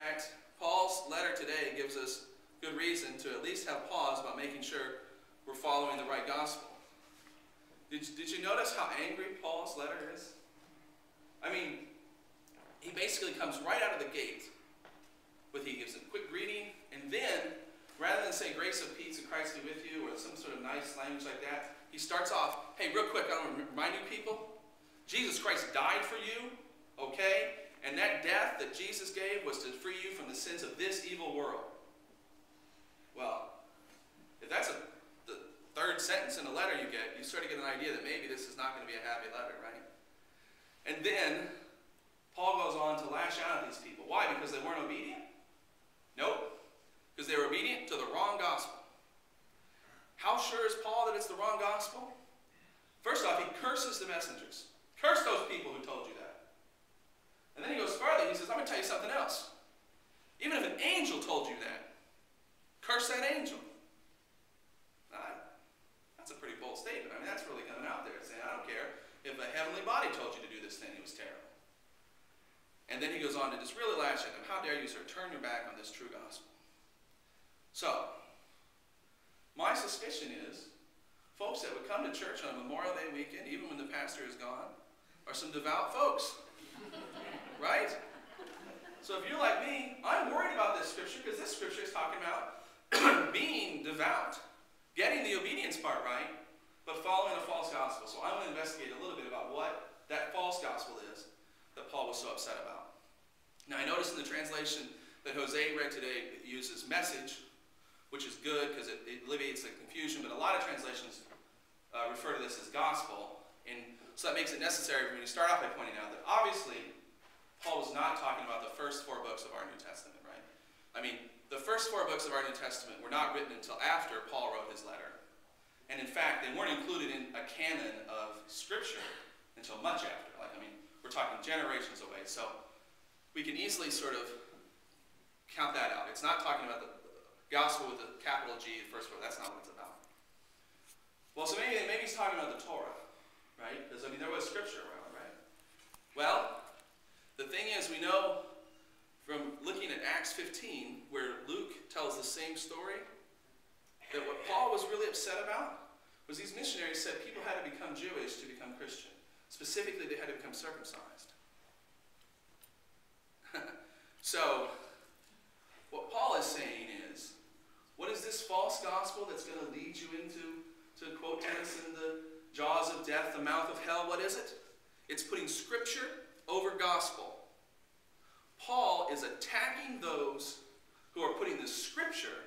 fact, Paul's letter today gives us good reason to at least have pause about making sure we're following the right gospel. Did you notice how angry Paul's letter is? I mean, he basically comes right out of the gate with, he gives a quick greeting, and then, rather than say grace of peace and Christ be with you, or some sort of nice language like that, he starts off, hey, real quick, I want to remind you people, Jesus Christ died for you, okay? And that death that Jesus gave was to free you from the sins of this evil world. Well, if that's the third sentence in a letter you get, you sort of get an idea that maybe this is not going to be a happy letter, right? And then Paul goes on to lash out at these people. Why? Because they weren't obedient? Nope. Because they were obedient to the wrong gospel. How sure is Paul that it's the wrong gospel? First off, he curses the messengers. Curse those people who told you that. And then he goes further. He says, I'm going to tell you something else. Even if an angel told you that, curse that angel. That's a pretty bold statement. I mean, that's really coming out there saying, I don't care if a heavenly body told you to do this thing, it was terrible. And then he goes on to just really lash at them. How dare you, sir, turn your back on this true gospel? So, my suspicion is, folks that would come to church on Memorial Day weekend, even when the pastor is gone, are some devout folks. Right? So if you're like me, I'm worried about this scripture because this scripture is talking about being devout, getting the obedience part right, but following a false gospel. So I want to investigate a little bit about what that false gospel is that Paul was so upset about. Now I noticed in the translation that Jose read today, it uses message, which is good because it alleviates the confusion, but a lot of translations refer to this as gospel, and so that makes it necessary for me to start off by pointing out that obviously Paul was not talking about the first 4 books of our New Testament, right? I mean, the first 4 books of our New Testament were not written until after Paul wrote his letter, and in fact, they weren't included in a canon of Scripture until much after. Like, I mean, we're talking generations away, so we can easily sort of count that out. It's not talking about the gospel with a capital G, the first book. That's not what it's about. Well, so maybe he's talking about the Torah, right? Because, I mean, there was scripture around, right? Well, the thing is, we know from looking at Acts 15, where Luke tells the same story, that what Paul was really upset about was these missionaries said people had to become Jewish to become Christian. Specifically, they had to become circumcised. So, what Paul is saying is, what is this false gospel that's going to lead you into, to quote Tennyson, the jaws of death, the mouth of hell? What is it? It's putting scripture over gospel. Paul is attacking those who are putting the scripture,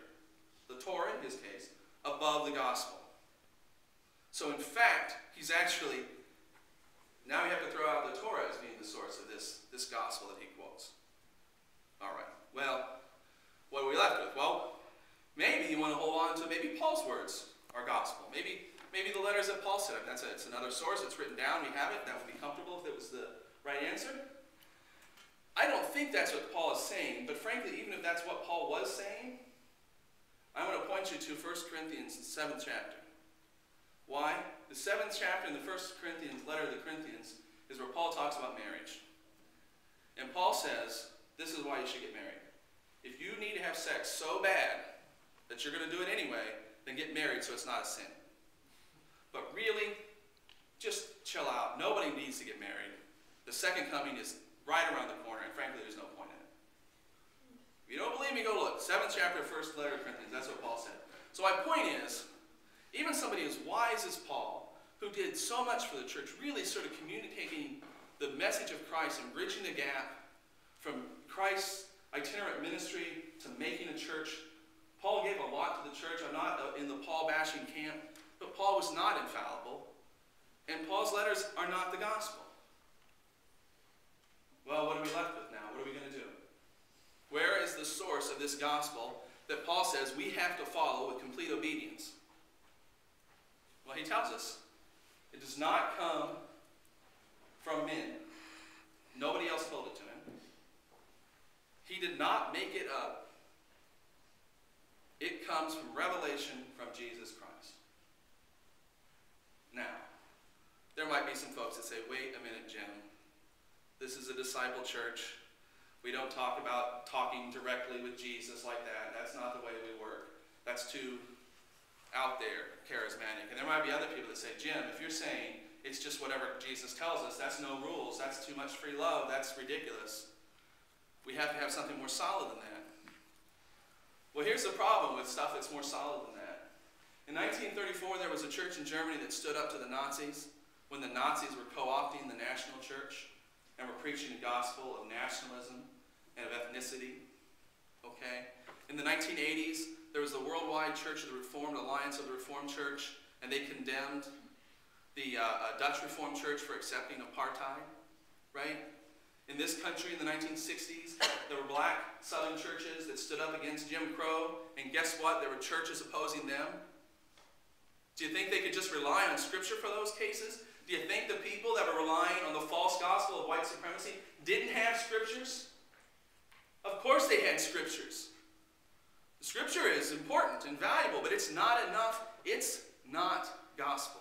the Torah in his case, above the gospel. So in fact, he's actually, now we have to throw out the Torah as being the source of this gospel that he quotes. All right, well, what are we left with? Well, maybe you want to hold on to maybe Paul's words are gospel. Maybe the letters that Paul said. It's another source. It's written down. We have it. That would be comfortable if it was the right answer. I don't think that's what Paul is saying, but frankly, even if that's what Paul was saying, I want to point you to 1 Corinthians, the 7th chapter. Why? The 7th chapter in the 1 Corinthians, letter to the Corinthians, is where Paul talks about marriage. And Paul says, this is why you should get married. If you need to have sex so bad that you're going to do it anyway, then get married so it's not a sin. But really, just chill out. Nobody needs to get married. The second coming is right around the corner, and frankly, there's no point in it. If you don't believe me, go look. 7th chapter, 1st letter to Corinthians. That's what Paul said. So my point is, even somebody as wise as Paul, who did so much for the church, really sort of communicating the message of Christ and bridging the gap from Christ's itinerant ministry to making a church. Paul gave a lot to the church. I'm not in the Paul bashing camp, but Paul was not infallible, and Paul's letters are not the gospel. Well, what are we left with now? What are we going to do? Where is the source of this gospel that Paul says we have to follow with complete obedience? Well, he tells us it does not come from men. Nobody else told it to him. He did not make it up. It comes from revelation from Jesus Christ. Now, there might be some folks that say, wait a minute, Jim. This is a disciple church. We don't talk about talking directly with Jesus like that. That's not the way we work. That's too out there, charismatic. And there might be other people that say, Jim, if you're saying it's just whatever Jesus tells us, that's no rules, that's too much free love, that's ridiculous. We have to have something more solid than that. Well, here's the problem with stuff that's more solid than that. In 1934, there was a church in Germany that stood up to the Nazis when the Nazis were co-opting the national church and were preaching the gospel of nationalism and of ethnicity. Okay? In the 1980s, there was the Worldwide Church of the Reformed Alliance of the Reformed Church, and they condemned the Dutch Reformed Church for accepting apartheid, right? In this country in the 1960s, there were black southern churches that stood up against Jim Crow, and guess what? There were churches opposing them. Do you think they could just rely on Scripture for those cases? Do you think the people that were relying on the false gospel of white supremacy didn't have Scriptures? Of course they had Scriptures. The Scripture is important and valuable, but it's not enough. It's not gospel.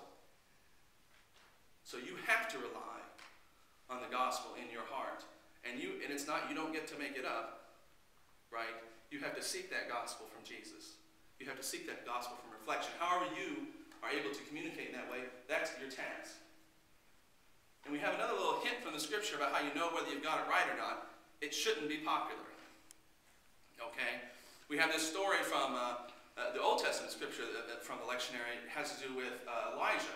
So you have to rely on the gospel in your heart. And it's not, you don't get to make it up, right? You have to seek that gospel from Jesus. You have to seek that gospel from reflection. However you are able to communicate in that way, that's your task. And we have another little hint from the Scripture about how you know whether you've got it right or not. It shouldn't be popular. Okay? We have this story from the Old Testament Scripture from the lectionary. It has to do with Elijah.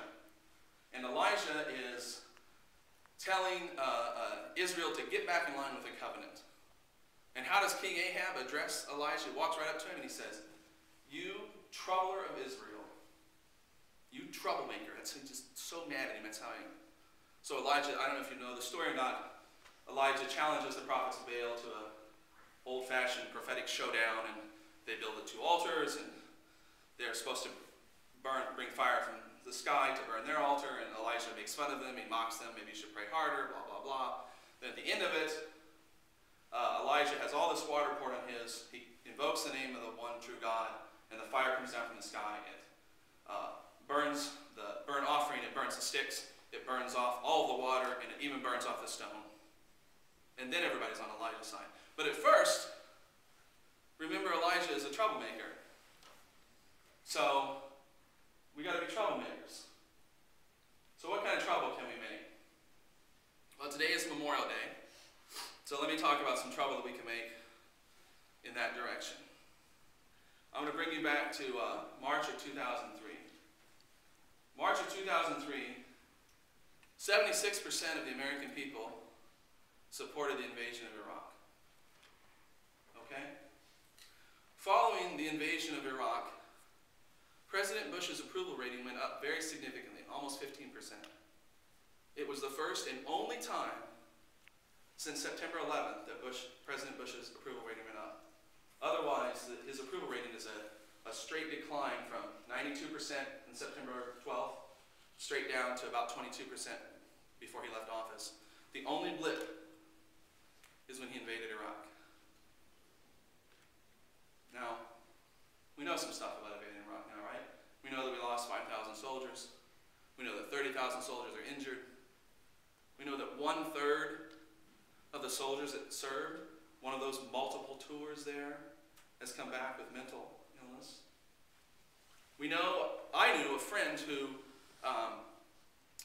And Elijah is telling Israel to get back in line with the covenant. And how does King Ahab address Elijah? He walks right up to him and he says, "You troubler of Israel, you troublemaker." He's just so mad at him. That's how he... So Elijah, I don't know if you know the story or not, Elijah challenges the prophets of Baal to an old-fashioned prophetic showdown, and they build the two altars, and they're supposed to bring fire from the sky to burn their altar, and Elijah makes fun of them, he mocks them, maybe you should pray harder, blah, blah, blah. Then at the end of it, Elijah has all this water poured on his, he invokes the name of the one true God, and the fire comes down from the sky. It burns the burnt offering, it burns the sticks, it burns off all the water, and it even burns off the stone. And then everybody's on Elijah's side. But at first, remember Elijah is a troublemaker. So, we got to be troublemakers. So what kind of trouble can we make? Well, today is Memorial Day. So let me talk about some trouble that we can make in that direction. I'm going to bring you back to March of 2003. March of 2003, 76% of the American people supported the invasion of Iraq. Okay? Following the invasion of Iraq, President Bush's approval rating went up very significantly, almost 15%. It was the first and only time since September 11th that President Bush's approval rating went up. Otherwise, his approval rating is a straight decline from 92% in September 12th, straight down to about 22% before he left office. The only blip is when he invaded Iraq. Now, we know some stuff about invading Iraq now, right? We know that we lost 5,000 soldiers. We know that 30,000 soldiers are injured. We know that 1/3 of the soldiers that served one of those multiple tours there has come back with mental illness. We know, I knew a friend who,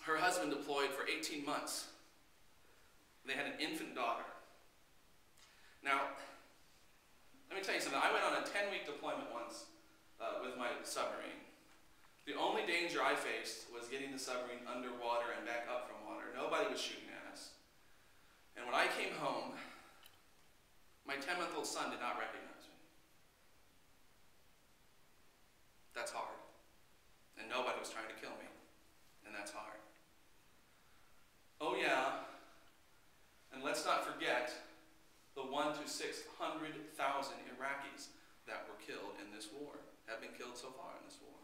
her husband deployed for 18 months. They had an infant daughter. Now, let me tell you something. I went on a 10-week deployment once with my submarine. The only danger I faced was getting the submarine underwater and back up from water. Nobody was shooting at us. And when I came home, my 10-month-old son did not recognize me. That's hard. And nobody was trying to kill me. And that's hard. Oh yeah, and let's not forget the 1 to 600,000 Iraqis that were killed in this war, have been killed so far in this war.